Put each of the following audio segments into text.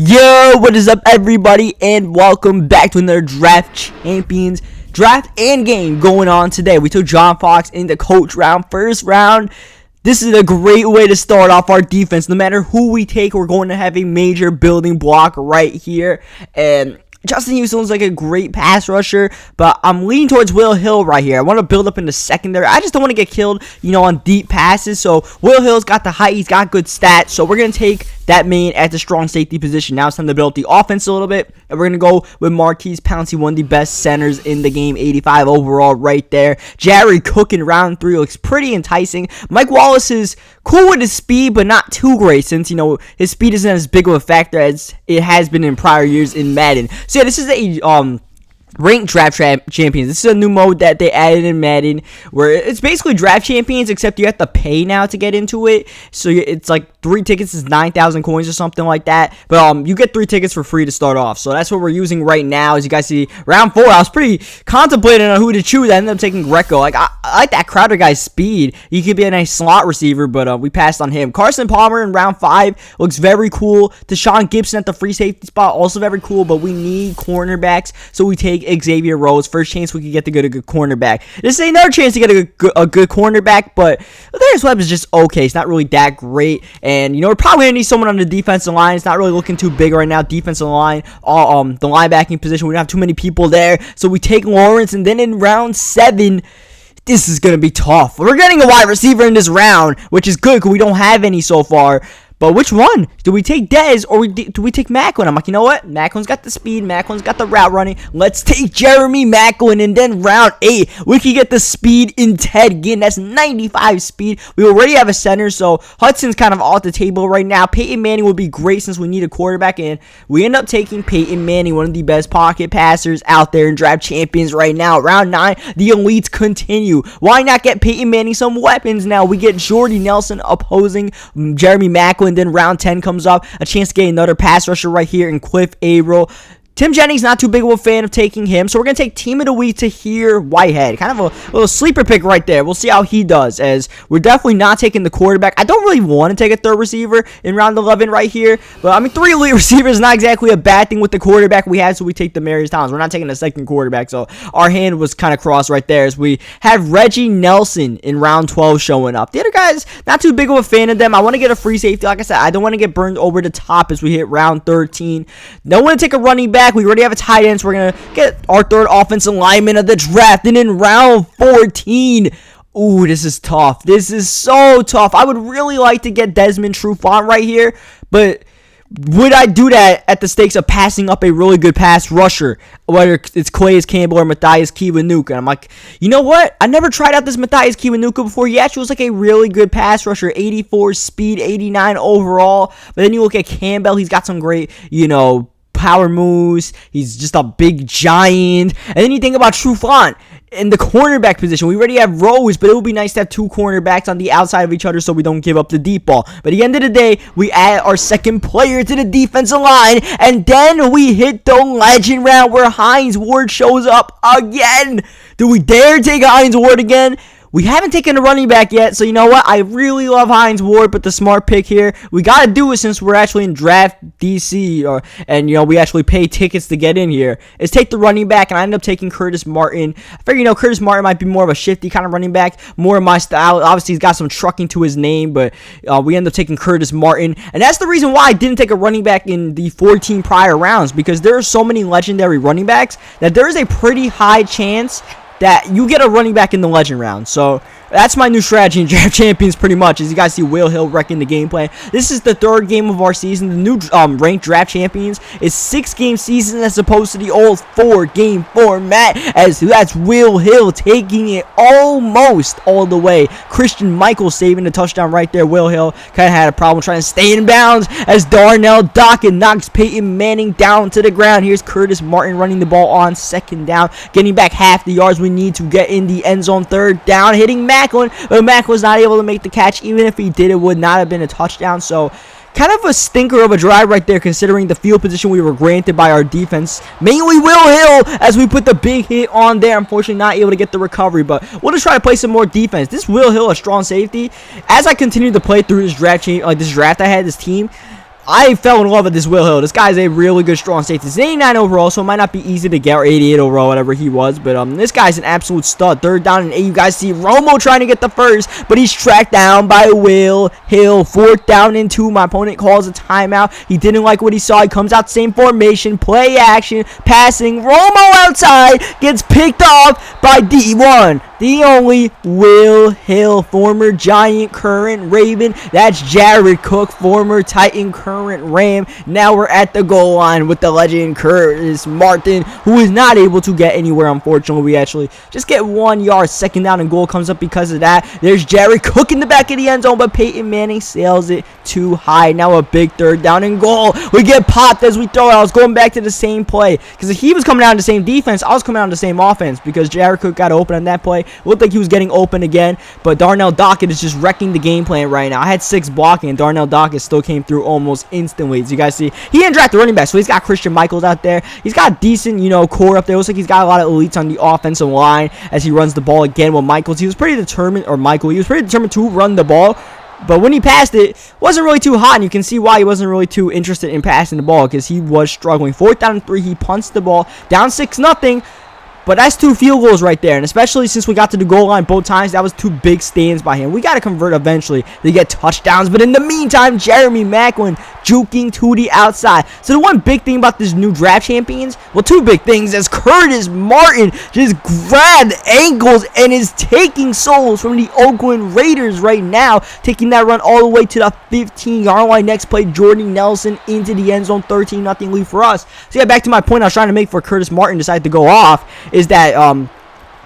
Yo, what is up, everybody, and welcome back to another Draft Champions draft and game going on today. We took John Fox in the coach round, first round. This is a great way to start off our defense. No matter who we take, we're going to have a major building block right here. And Justin Houston looks like a great pass rusher, but I'm leaning towards Will Hill right here. I want to build up in the secondary. I just don't want to get killed, on deep passes. So Will Hill's got the height. He's got good stats. So we're going to take that man at the strong safety position. Now it's time to build the offense a little bit. And we're going to go with Marquise Pouncey, one of the best centers in the game, 85 overall right there. Jared Cook in round 3 looks pretty enticing. Mike Wallace is cool with his speed, but not too great since, his speed isn't as big of a factor as it has been in prior years in Madden. So yeah, this is a ranked draft champions. This is a new mode that they added in Madden where it's basically draft champions, except you have to pay now to get into it. So it's like 3 tickets is 9,000 coins or something like that. But you get 3 tickets for free to start off. So that's what we're using right now. As you guys see, round 4, I was pretty contemplating on who to choose. I ended up taking Greco. I like that Crowder guy's speed. He could be a nice slot receiver, but we passed on him. Carson Palmer in round 5 looks very cool. Deshaun Gibson at the free safety spot, also very cool. But we need cornerbacks, so we take Xavier Rhodes. First chance we could get to get a good cornerback. This is another chance to get a good cornerback, but Darius Webb is just okay. It's not really that great. And, we're probably going to need someone on the defensive line. It's not really looking too big right now. Defensive line, the linebacking position, we don't have too many people there. So we take Lawrence, and then in round 7, this is going to be tough. We're getting a wide receiver in this round, which is good because we don't have any so far. But which one? Do we take Dez or do we take Macklin? I'm like, you know what? Macklin's got the speed. Macklin's got the route running. Let's take Jeremy Macklin. And then round 8, we can get the speed in Ted Ginn. That's 95 speed. We already have a center, so Hudson's kind of off the table right now. Peyton Manning would be great since we need a quarterback. And we end up taking Peyton Manning, one of the best pocket passers out there in draft champions right now. Round 9, the elites continue. Why not get Peyton Manning some weapons now? We get Jordy Nelson opposing Jeremy Macklin. Then round 10 comes up, a chance to get another pass rusher right here in Cliff Averill. Tim Jennings, not too big of a fan of taking him, so we're going to take Team of the Week Tahir Whitehead. Kind of a little sleeper pick right there. We'll see how he does, as we're definitely not taking the quarterback. I don't really want to take a third receiver in round 11 right here, but 3 elite receivers is not exactly a bad thing with the quarterback we had, so we take Demaryius Thomas. We're not taking a second quarterback, so our hand was kind of crossed right there, as we have Reggie Nelson in round 12 showing up. The other guys, not too big of a fan of them. I want to get a free safety. Like I said, I don't want to get burned over the top as we hit round 13. Don't want to take a running back. We already have a tight end, so we're going to get our third offensive lineman of the draft. And in round 14, ooh, this is tough. This is so tough. I would really like to get Desmond Trufant right here, but would I do that at the stakes of passing up a really good pass rusher, whether it's Calais Campbell or Matthias Kiwanuka? And I'm like, you know what? I never tried out this Matthias Kiwanuka before. He actually was like a really good pass rusher, 84 speed, 89 overall. But then you look at Campbell, he's got some great, power moves. He's just a big giant. And then you think about Trufant in the cornerback position. We already have Rose, but it would be nice to have 2 cornerbacks on the outside of each other so we don't give up the deep ball. But at the end of the day, we add our second player to the defensive line, and then we hit the legend round where Hines Ward shows up again. Do we dare take Hines Ward again? We haven't taken a running back yet, so you know what? I really love Hines Ward, but the smart pick here, we got to do it since we're actually in draft DC, and we actually pay tickets to get in here, is take the running back, and I ended up taking Curtis Martin. I figure, Curtis Martin might be more of a shifty kind of running back, more of my style. Obviously, he's got some trucking to his name, but we ended up taking Curtis Martin, and that's the reason why I didn't take a running back in the 14 prior rounds, because there are so many legendary running backs that there is a pretty high chance that you get a running back in the legend round. So that's my new strategy in Draft Champions pretty much. As you guys see Will Hill wrecking the game plan. This is the 3rd game of our season. The new ranked Draft Champions is 6-game season as opposed to the old 4-game format. As that's Will Hill taking it almost all the way. Christian Michael saving the touchdown right there. Will Hill kind of had a problem trying to stay in bounds as Darnell Dockett knocks Peyton Manning down to the ground. Here's Curtis Martin running the ball on 2nd down, getting back half the yards we need to get in the end zone. 3rd down, hitting Macklin, but Mack was not able to make the catch. Even if he did, it would not have been a touchdown. So kind of a stinker of a drive right there, considering the field position we were granted by our defense. Mainly Will Hill, as we put the big hit on there. Unfortunately, not able to get the recovery, but we'll just try to play some more defense. This Will Hill, a strong safety. As I continue to play through this draft, this draft I had, this team, I fell in love with this Will Hill. This guy's a really good strong safety. He's 89 overall, so it might not be easy to get, or 88 overall, whatever he was. But this guy's an absolute stud. 3rd down and 8. You guys see Romo trying to get the first, but he's tracked down by Will Hill. 4th down and 2. My opponent calls a timeout. He didn't like what he saw. He comes out same formation, play action, passing. Romo outside gets picked off by D1. The only Will Hill, former Giant, current Raven. That's Jared Cook, former Titan, current Ram. Now we're at the goal line with the legend Curtis Martin, who is not able to get anywhere, unfortunately. We actually just get 1 yard. 2nd down and goal comes up because of that. There's Jared Cook in the back of the end zone, but Peyton Manning sails it too high. Now a big 3rd down and goal. We get popped as we throw it. I was going back to the same play because if he was coming out of the same defense, I was coming out of the same offense because Jared Cook got open on that play. Looked like he was getting open again, but Darnell Dockett is just wrecking the game plan right now. I had 6 blocking, and Darnell Dockett still came through almost instantly. As you guys see, he didn't draft the running back, so he's got Christian Michaels out there. He's got decent, core up there. Looks like he's got a lot of elites on the offensive line as he runs the ball again with Michaels. He was pretty determined, he was pretty determined to run the ball. But when he passed it, wasn't really too hot, and you can see why he wasn't really too interested in passing the ball because he was struggling. 4th down and 3, he punts the ball down 6-0. But that's 2 field goals right there. And especially since we got to the goal line both times, that was 2 big stands by him. We got to convert eventually to get touchdowns. But in the meantime, Jeremy Maclin juking to the outside. So the one big thing about this new draft champions, well, 2 big things, is Curtis Martin just grabbed ankles and is taking souls from the Oakland Raiders right now. Taking that run all the way to the 15-yard line. Next play, Jordan Nelson into the end zone. 13-0 lead for us. So yeah, back to my point I was trying to make for Curtis Martin decided to go off. Is that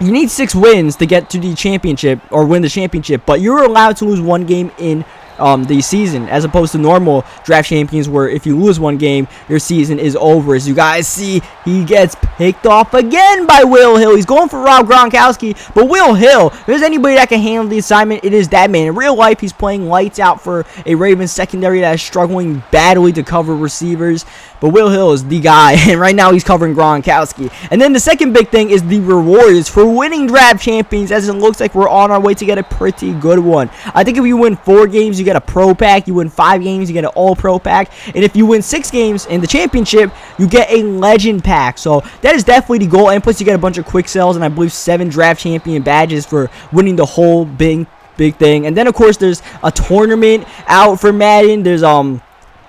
you need 6 wins to get to the championship or win the championship, but you're allowed to lose 1 game in the season, as opposed to normal draft champions where if you lose 1 game, your season is over. As you guys see, he gets picked off again by Will Hill. He's going for Rob Gronkowski, but Will Hill, if there's anybody that can handle the assignment, it is that man. In real life, he's playing lights out for a Ravens secondary that is struggling badly to cover receivers, but Will Hill is the guy, and right now he's covering Gronkowski. And then the second big thing is the rewards for winning draft champions, as it looks like we're on our way to get a pretty good one. I think if you win 4 games, you get a pro pack. You win 5 games, you get an all pro pack. And if you win 6 games in the championship, you get a legend pack. So that is definitely the goal. And plus you get a bunch of quick sells and I believe 7 draft champion badges for winning the whole big thing. And then of course there's a tournament out for Madden. There's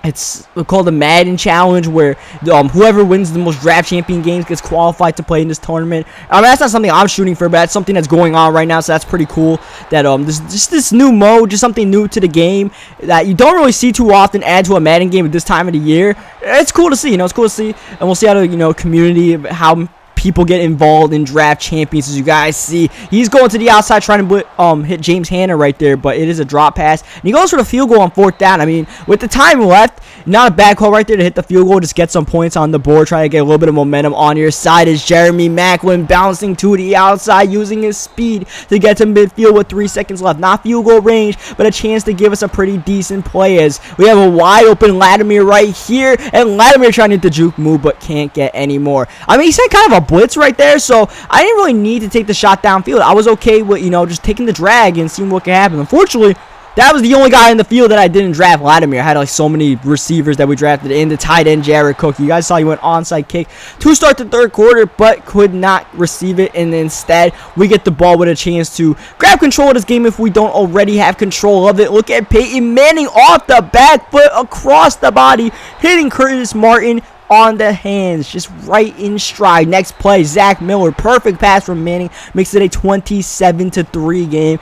it's called the Madden Challenge, where whoever wins the most draft champion games gets qualified to play in this tournament. That's not something I'm shooting for, but that's something that's going on right now, so that's pretty cool. That this new mode, just something new to the game that you don't really see too often add to a Madden game at this time of the year. It's cool to see, it's cool to see, and we'll see how the community, how people get involved in draft champions. As you guys see, he's going to the outside trying to hit James Hanna right there, but it is a drop pass, and he goes for the field goal on 4th down. I mean, with the time left, not a bad call right there to hit the field goal, just get some points on the board, try to get a little bit of momentum on your side. Is Jeremy Maclin bouncing to the outside using his speed to get to midfield with 3 seconds left. Not field goal range, but a chance to give us a pretty decent play, as we have a wide open Latimer right here, and Latimer trying to hit the juke move but can't get any more. I mean, he sent kind of a blitz right there, so I didn't really need to take the shot downfield. I was okay with just taking the drag and seeing what could happen. Unfortunately, that was the only guy in the field that I didn't draft, Latimer. I had so many receivers that we drafted in the tight end, Jared Cook. You guys saw he went onside kick to start the 3rd quarter, but could not receive it. And instead, we get the ball with a chance to grab control of this game if we don't already have control of it. Look at Peyton Manning off the back foot, across the body, hitting Curtis Martin on the hands, just right in stride. Next play, Zach Miller, perfect pass from Manning, makes it a 27-3 game.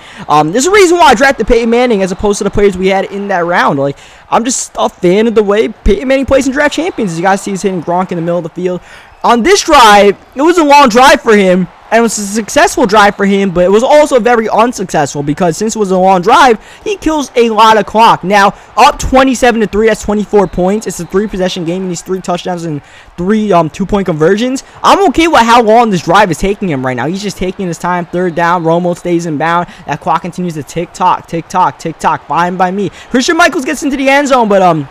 There's a reason why I drafted Peyton Manning as opposed to the players we had in that round. I'm just a fan of the way Peyton Manning plays in draft champions. As you guys see, he's hitting Gronk in the middle of the field. On this drive, it was a long drive for him, and it was a successful drive for him, but it was also very unsuccessful because since it was a long drive, he kills a lot of clock. Now, up 27-3, that's 24 points. It's a 3-possession game. He needs 3 touchdowns and 3 2-point conversions. I'm okay with how long this drive is taking him right now. He's just taking his time. 3rd down, Romo stays in bound. That clock continues to tick-tock, tick-tock, tick-tock. Fine by me. Christian Michaels gets into the end zone, but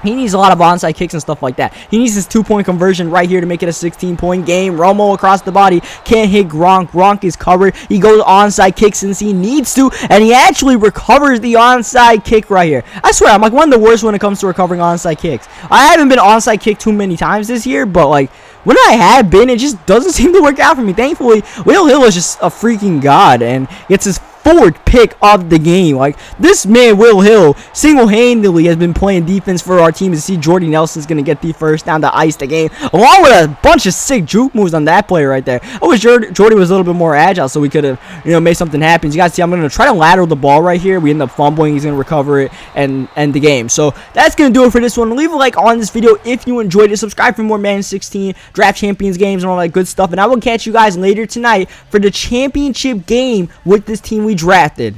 He needs a lot of onside kicks and stuff like that. He needs his 2-point conversion right here to make it a 16-point game. Romo across the body. Can't hit Gronk. Gronk is covered. He goes onside kick since he needs to. And he actually recovers the onside kick right here. I swear, I'm like one of the worst when it comes to recovering onside kicks. I haven't been onside kicked too many times this year, but like when I have been, it just doesn't seem to work out for me. Thankfully, Will Hill is just a freaking god and gets his 4th pick of the game. Like, this man, Will Hill, single-handedly has been playing defense for our team. To see Jordy Nelson's going to get the first down to ice the game, along with a bunch of sick juke moves on that player right there. I wish Jordy was a little bit more agile so we could have, made something happen. You guys see, I'm going to try to lateral the ball right here. We end up fumbling. He's going to recover it and end the game. So, that's going to do it for this one. Leave a like on this video if you enjoyed it. Subscribe for more Madden 16 Draft Champions games and all that good stuff. And I will catch you guys later tonight for the championship game with this team we drafted.